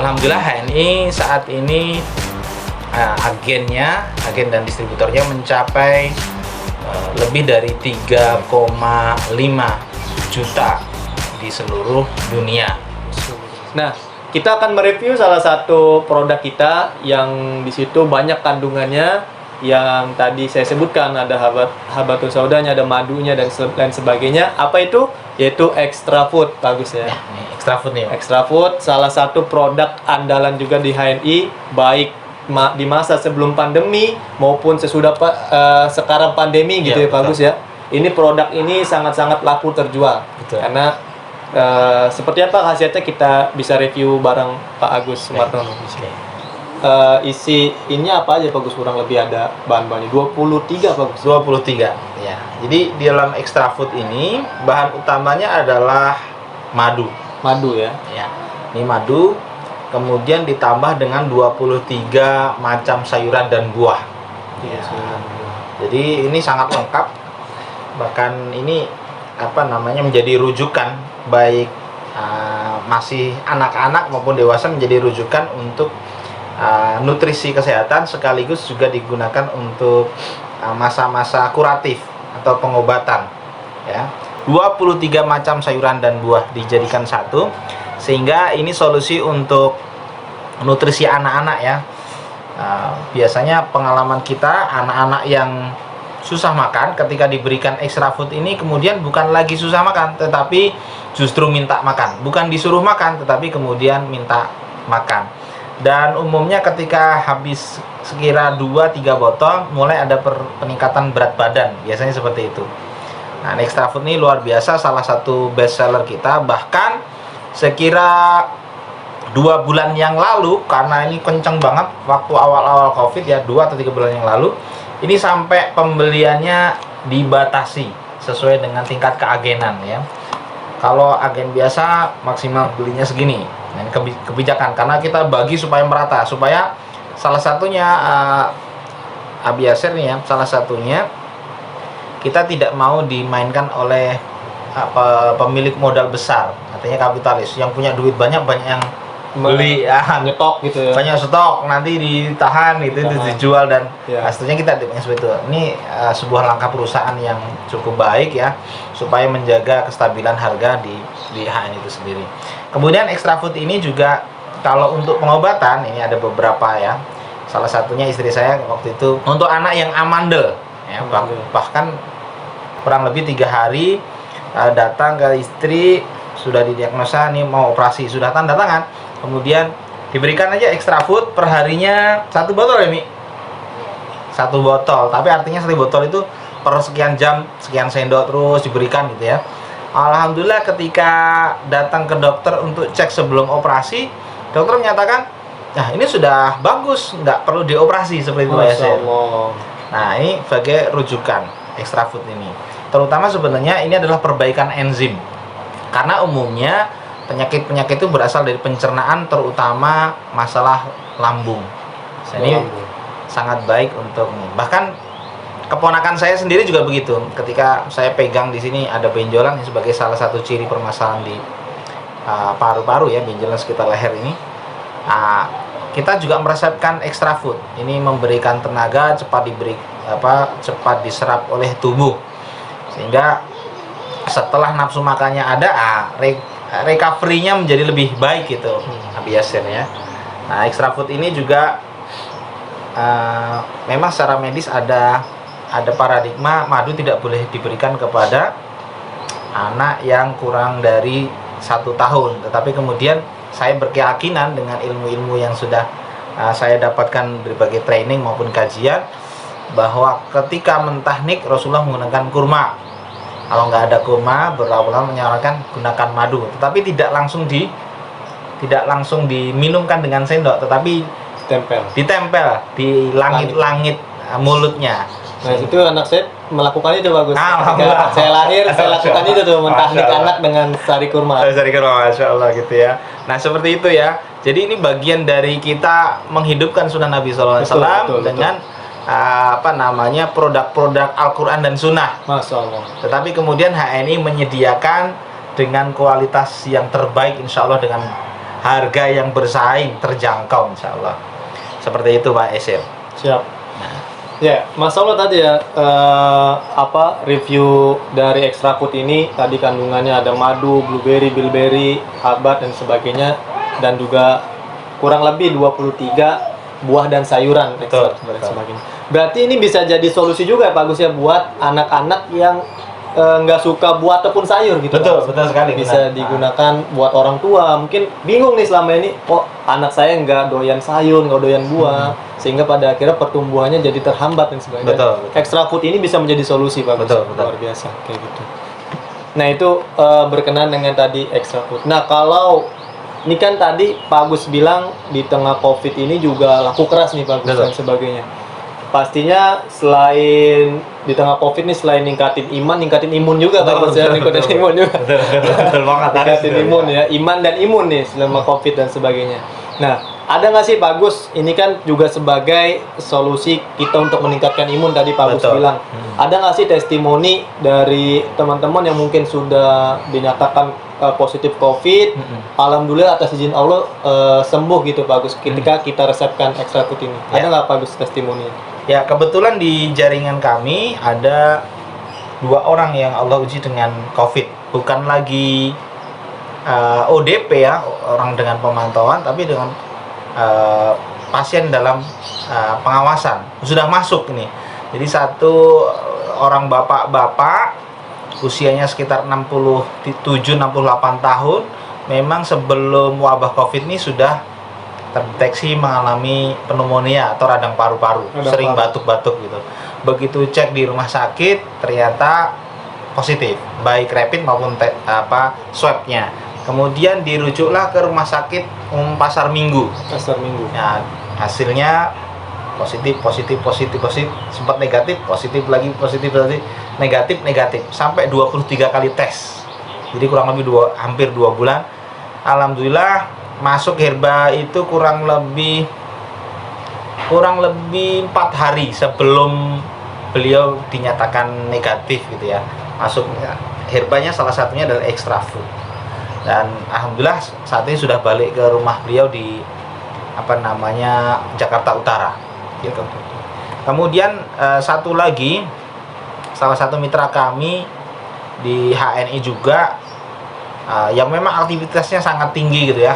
Alhamdulillah HNI saat ini agen dan distributornya mencapai lebih dari 3,5 juta di seluruh dunia. Nah, kita akan mereview salah satu produk kita yang di situ banyak kandungannya yang tadi saya sebutkan, ada habatus saudanya, ada madunya dan lain sebagainya. Apa itu? Yaitu Extra Food, bagus ya. Ini Extra Food nih. Extra Food salah satu produk andalan juga di HNI, baik di masa sebelum pandemi maupun sesudah sekarang pandemi gitu ya, betul. bagus ya. Ini produk ini sangat-sangat laku terjual. Betul. Karena seperti apa khasiatnya kita bisa review bareng Pak Agus Sumartono. Isi ini apa aja Pak Gus, kurang lebih ada bahan-bahannya 23 Pak Gus. 23 ya. Jadi di dalam Extra Food ini bahan utamanya adalah madu. Madu ya. Ya. Ini madu, kemudian ditambah dengan 23 macam sayuran dan buah. Ya. Jadi ini sangat lengkap. Bahkan ini menjadi rujukan baik masih anak-anak maupun dewasa, menjadi rujukan untuk nutrisi kesehatan, sekaligus juga digunakan untuk masa-masa kuratif atau pengobatan ya. 23 macam sayuran dan buah dijadikan satu, sehingga ini solusi untuk nutrisi anak-anak ya. Biasanya pengalaman kita, anak-anak yang susah makan ketika diberikan Extra Food ini kemudian bukan lagi susah makan, tetapi justru minta makan. Bukan disuruh makan, tetapi kemudian minta makan. Dan umumnya ketika habis sekira 2-3 botol mulai ada peningkatan berat badan, biasanya seperti itu. Nah, Extra Food ini luar biasa, salah satu best seller kita. Bahkan sekira 2 bulan yang lalu, karena ini kenceng banget waktu awal-awal COVID ya, 2 atau 3 bulan yang lalu, ini sampai pembeliannya dibatasi sesuai dengan tingkat keagenan ya. Kalau agen biasa maksimal belinya segini. Nah, ini kebijakan karena kita bagi supaya merata, supaya salah satunya Abi Yasir nih ya, salah satunya kita tidak mau dimainkan oleh pemilik modal besar, artinya kapitalis yang punya duit banyak yang beli nyetok gitu ya. Banyak stok, nanti ditahan itu dijual, dan ya. Aslinya kita tidak seperti itu. Ini sebuah langkah perusahaan yang cukup baik ya, supaya menjaga kestabilan harga di HN itu sendiri. Kemudian Extra Food ini juga kalau untuk pengobatan ini ada beberapa ya. Salah satunya istri saya waktu itu untuk anak yang amandel ya, bahkan kurang lebih 3 hari datang ke istri, sudah didiagnosa nih mau operasi, sudah tanda tangan, kemudian diberikan aja Extra Food perharinya 1 botol ya Mi? 1 botol, tapi artinya 1 botol itu per sekian jam sekian sendok terus diberikan gitu ya. Alhamdulillah ketika datang ke dokter untuk cek sebelum operasi, dokter menyatakan, nah ini sudah bagus, nggak perlu dioperasi seperti itu ya. Nah ini sebagai rujukan Extra Food ini, terutama sebenarnya ini adalah perbaikan enzim, karena umumnya penyakit-penyakit itu berasal dari pencernaan, terutama masalah lambung. Ini sangat baik untuk, bahkan keponakan saya sendiri juga begitu. Ketika saya pegang di sini ada benjolan sebagai salah satu ciri permasalahan di paru-paru ya, benjolan sekitar leher ini. Kita juga meresepkan Extra Food. Ini memberikan tenaga, cepat diserap oleh tubuh, sehingga setelah nafsu makannya ada, recovery-nya menjadi lebih baik gitu, Abi Yasir ya. Nah, Extra Food ini juga memang secara medis ada paradigma madu tidak boleh diberikan kepada anak yang kurang dari 1 tahun. Tetapi kemudian saya berkeyakinan dengan ilmu-ilmu yang sudah saya dapatkan dari berbagai training maupun kajian, bahwa ketika mentahnik Rasulullah menggunakan kurma. Kalau nggak ada kurma, berulama menyarankan gunakan madu, tetapi tidak langsung diminumkan dengan sendok, tetapi ditempel di langit-langit mulutnya. Nah itu anak saya melakukan itu bagus. Saya lahir, saya lakukan itu tuh, mentahnik anak dengan sari kurma. Sari kurma, Masya Allah gitu ya. Nah seperti itu ya. Jadi ini bagian dari kita menghidupkan sunnah Nabi SAW dengan produk-produk Al-Quran dan Sunnah. Masya Allah. Tetapi kemudian HNI menyediakan dengan kualitas yang terbaik, insya Allah, dengan harga yang bersaing, terjangkau insya Allah. Seperti itu Pak Esir. Siap. Ya, Mas Allah tadi ya review dari extra food ini tadi kandungannya ada madu, blueberry, bilberry, habat dan sebagainya, dan juga kurang lebih 23 buah dan sayuran Betul, dan sebagainya. Berarti ini bisa jadi solusi juga Pak Gus ya buat anak-anak yang nggak suka buah ataupun sayur gitu. Betul, betul sekali. Bisa benar. digunakan buat orang tua. Mungkin bingung nih selama ini, kok anak saya nggak doyan sayur, nggak doyan buah, sehingga pada akhirnya pertumbuhannya jadi terhambat dan sebagainya. Betul. Extra food ini bisa menjadi solusi Pak Gus. Betul, betul. Luar biasa kayak gitu. Nah itu berkenaan dengan tadi extra food. Nah kalau ini kan tadi Pak Agus bilang di tengah COVID ini juga laku keras nih Pak Agus Betul. dan sebagainya. Pastinya selain di tengah COVID nih selain ningkatin iman, ningkatin imun juga Pak Agus ya, ningkatin imun juga. Betul banget. Ningkatin imun ya, iman dan imun nih selama COVID dan sebagainya. Nah, ada nggak sih Pak Agus? Ini kan juga sebagai solusi kita untuk meningkatkan imun tadi Pak Agus Betul. bilang. Ada nggak sih testimoni dari teman-teman yang mungkin sudah dinyatakan positif COVID, alhamdulillah atas izin Allah sembuh gitu Pak Agus ketika kita resepkan extra food ini. Ya. Ada nggak Pak Agus testimoni? Ya, kebetulan di jaringan kami ada 2 orang yang Allah uji dengan COVID. Bukan lagi ODP ya, orang dengan pemantauan, tapi dengan pasien dalam pengawasan. Sudah masuk ini. Jadi satu orang bapak-bapak usianya sekitar 67-68 tahun, memang sebelum wabah COVID ini sudah terdeteksi mengalami pneumonia atau radang paru-paru, sering batuk-batuk gitu. Begitu cek di rumah sakit ternyata positif, baik rapid maupun swab-nya. Kemudian dirujuklah ke rumah sakit umum Pasar Minggu. Pasar Minggu. Nah, hasilnya positif, sempat negatif, positif lagi, negatif, sampai 23 kali tes. Jadi kurang lebih hampir 2 bulan. Alhamdulillah masuk herba itu kurang lebih 4 hari sebelum beliau dinyatakan negatif gitu ya. Masuk herbanya salah satunya adalah extra food. Dan alhamdulillah saat ini sudah balik ke rumah beliau di Jakarta Utara gitu. Kemudian satu lagi, salah satu mitra kami di HNI juga yang memang aktivitasnya sangat tinggi gitu ya.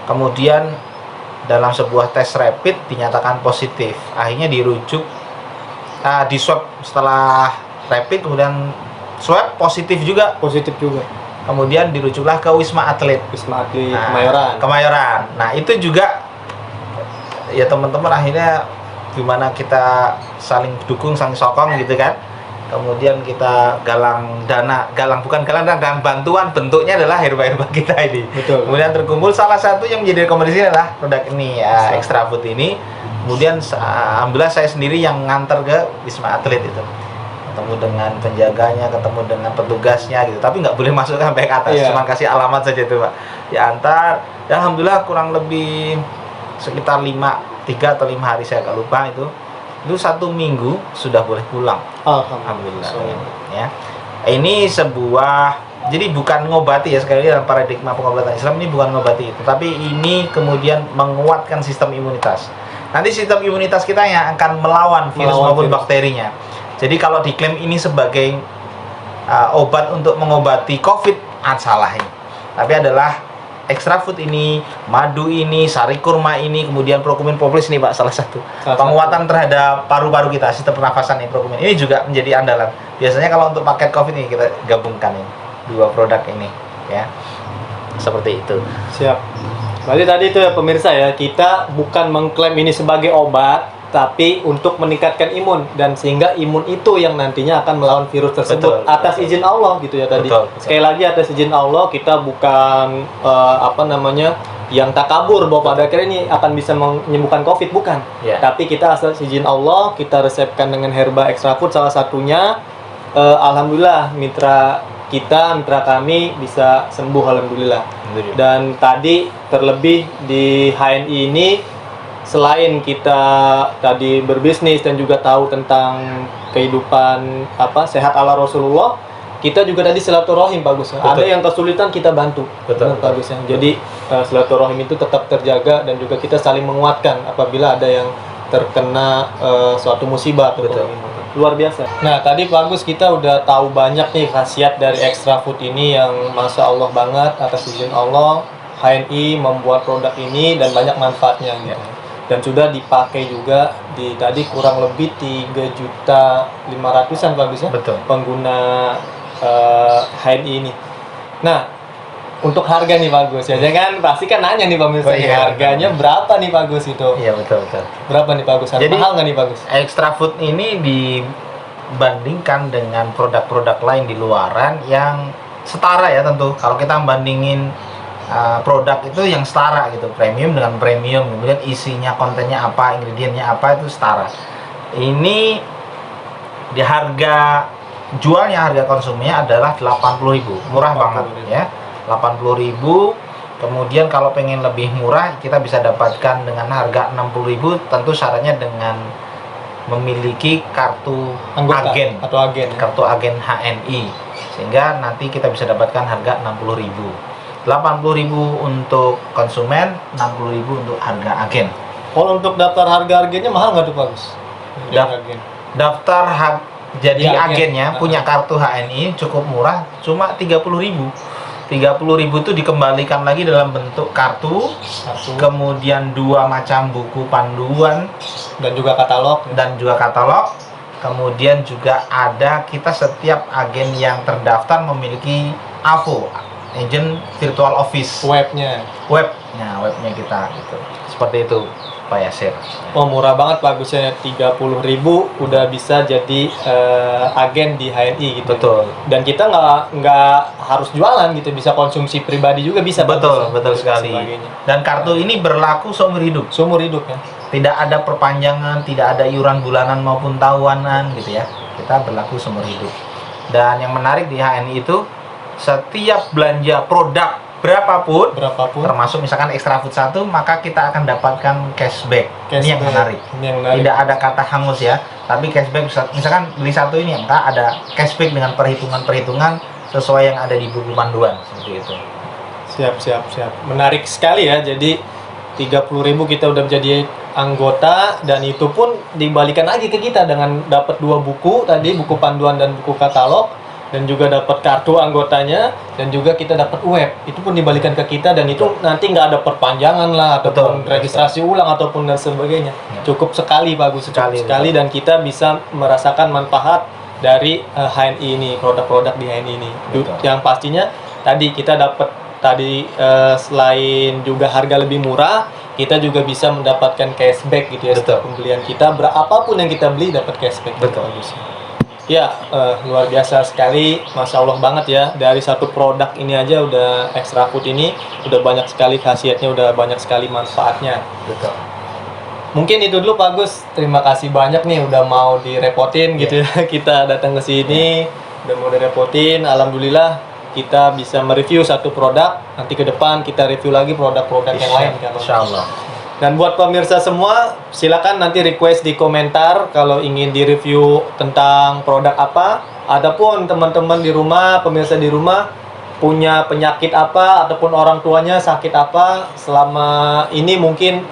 Kemudian dalam sebuah tes rapid dinyatakan positif, akhirnya dirujuk di swab setelah rapid, kemudian swab positif juga, kemudian dirujuklah ke Wisma Atlet Kemayoran. Nah itu juga ya teman-teman, akhirnya gimana kita saling dukung, saling sokong gitu kan. Kemudian kita galang bantuan, bentuknya adalah herba-herba kita ini. Betul. Kemudian terkumpul, salah satu yang menjadi rekomendasi adalah produk ini ya, extra food ini. Kemudian alhamdulillah saya sendiri yang nganter ke Wisma Atlet itu, ketemu dengan penjaganya, ketemu dengan petugasnya gitu, tapi nggak boleh masuk sampai ke atas, cuma kasih alamat saja itu Pak, diantar. Dan alhamdulillah kurang lebih sekitar 3 atau 5 hari, saya agak lupa itu 1 minggu sudah boleh pulang. Alhamdulillah. Ya. Ini sebuah, jadi bukan ngobati ya, sekali lagi dalam paradigma pengobatan Islam ini bukan ngobati, tetapi ini kemudian menguatkan sistem imunitas. Nanti sistem imunitas kita yang akan melawan virus maupun bakterinya. Jadi kalau diklaim ini sebagai obat untuk mengobati COVID, salah ini. Tapi adalah extra food ini, madu ini, sari kurma ini, kemudian prokumin propolis ini Pak, salah satu penguatan terhadap paru-paru kita, sistem pernafasan ini, prokumin ini juga menjadi andalan. Biasanya kalau untuk paket COVID ini kita gabungkan ini 2 produk ini ya, seperti itu. Siap. Berarti tadi itu ya pemirsa ya, kita bukan mengklaim ini sebagai obat, tapi untuk meningkatkan imun, dan sehingga imun itu yang nantinya akan melawan virus tersebut. Atas izin Allah gitu ya tadi. Betul. Sekali lagi atas izin Allah, kita bukan yang takabur bahwa pada akhirnya ini akan bisa menyembuhkan COVID, bukan. Ya. Tapi kita atas izin Allah, kita resepkan dengan herba extra food salah satunya. Alhamdulillah mitra kami bisa sembuh, alhamdulillah. Dan tadi terlebih di HNI ini, selain kita tadi berbisnis dan juga tahu tentang kehidupan sehat ala Rasulullah, kita juga tadi silaturahim Pak Gus. Ada yang kesulitan kita bantu. Betul. Pak Gus ya. Jadi silaturahim itu tetap terjaga dan juga kita saling menguatkan apabila ada yang terkena suatu musibah atau luar biasa. Nah, tadi Pak Gus kita udah tahu banyak nih khasiat dari Extra Food ini yang Masya Allah banget, atas izin Allah HNI membuat produk ini dan banyak manfaatnya gitu. Dan sudah dipakai juga di tadi kurang lebih 3.500.000-an Pak Gus ya. Betul. Pengguna HNI ini. Nah, untuk harga nih Pak Gus ya, jangan pasti kan nanya nih pemirsa, harganya berapa nih Pak Gus itu? Iya betul. Berapa nih Pak Gus? Jadi, mahal nggak nih Pak Gus? Extra Food ini dibandingkan dengan produk-produk lain di luaran yang setara ya tentu. Kalau kita bandingin produk itu yang setara gitu, premium dengan premium, kemudian isinya, kontennya apa, ingredientnya apa, itu setara. Ini di harga jualnya, harga konsumennya adalah 80.000, murah banget ya, 80.000. Kemudian kalau pengen lebih murah kita bisa dapatkan dengan harga 60.000, tentu syaratnya dengan memiliki kartu Anggota, agen atau agen ya? Kartu agen HNI, sehingga nanti kita bisa dapatkan harga 60.000. 80.000 untuk konsumen, 60.000 untuk harga agen. Kalau untuk daftar harga agennya mahal nggak tuh Pak Gus? Daftar jadi Ya, agennya punya kartu HNI cukup murah, cuma 30.000. 30.000 itu dikembalikan lagi dalam bentuk kartu, kemudian 2 macam buku panduan dan juga katalog. Kemudian juga ada, kita setiap agen yang terdaftar memiliki AVO, agent virtual office, webnya kita gitu. Seperti itu Pak Yasir. Oh, murah banget Pak Gus ya, 30.000 udah bisa jadi agen di HNI gitu. Betul. Dan kita nggak harus jualan gitu, bisa konsumsi pribadi juga bisa. Betul sekali. Dan kartu ini berlaku seumur hidup. Seumur hidup ya. Tidak ada perpanjangan, tidak ada iuran bulanan maupun tahunan gitu ya. Kita berlaku seumur hidup. Dan yang menarik di HNI itu, setiap belanja produk berapapun, termasuk misalkan Extra Food 1, maka kita akan dapatkan cashback. Ini yang menarik. Tidak ada kata hangus ya, tapi cashback. Misalkan beli satu ini, maka ada cashback dengan perhitungan sesuai yang ada di buku panduan, seperti itu. Siap. Menarik sekali ya. Jadi 30.000 kita udah menjadi anggota, dan itu pun dibalikan lagi ke kita dengan dapat 2 buku tadi, buku panduan dan buku katalog, dan juga dapat kartu anggotanya, dan juga kita dapat web. Itu pun dibalikan ke kita, dan itu nanti nggak ada perpanjangan lah ataupun registrasi ulang ataupun dan sebagainya. Cukup sekali Pak Gus, sekali, dan kita bisa merasakan manfaat dari HNI ini, produk-produk di HNI ini. Yang pastinya tadi kita dapat selain juga harga lebih murah, kita juga bisa mendapatkan cashback gitu ya. Setiap pembelian kita, berapapun yang kita beli dapat cashback. Ya, luar biasa sekali, Masya Allah banget ya. Dari satu produk ini aja udah, Extra Food ini udah banyak sekali khasiatnya, udah banyak sekali manfaatnya. Betul. Mungkin itu dulu Pak Gus. Terima kasih banyak nih udah mau direpotin gitu ya. Kita datang ke sini, udah mau direpotin. Alhamdulillah kita bisa mereview satu produk. Nanti ke depan kita review lagi produk-produk yang lain kan. Insya Allah. Dan buat pemirsa semua, silakan nanti request di komentar kalau ingin direview tentang produk apa. Adapun teman-teman di rumah, pemirsa di rumah, punya penyakit apa ataupun orang tuanya sakit apa, selama ini mungkin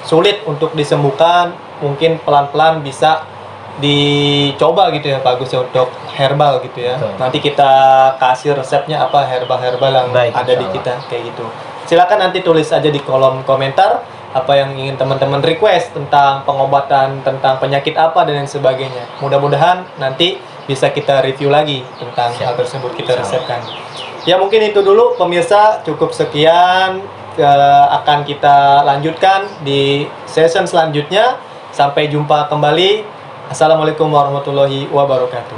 sulit untuk disembuhkan, mungkin pelan-pelan bisa dicoba gitu ya Pak Gus ya, untuk herbal gitu ya. Betul. Nanti kita kasih resepnya apa, herbal-herbal yang ada di kita kayak gitu. Silakan nanti tulis aja di kolom komentar apa yang ingin teman-teman request tentang pengobatan, tentang penyakit apa dan lain sebagainya. Mudah-mudahan nanti bisa kita review lagi tentang hal tersebut, kita resepkan. Ya mungkin itu dulu pemirsa, cukup sekian. Akan kita lanjutkan di season selanjutnya. Sampai jumpa kembali. Assalamualaikum warahmatullahi wabarakatuh.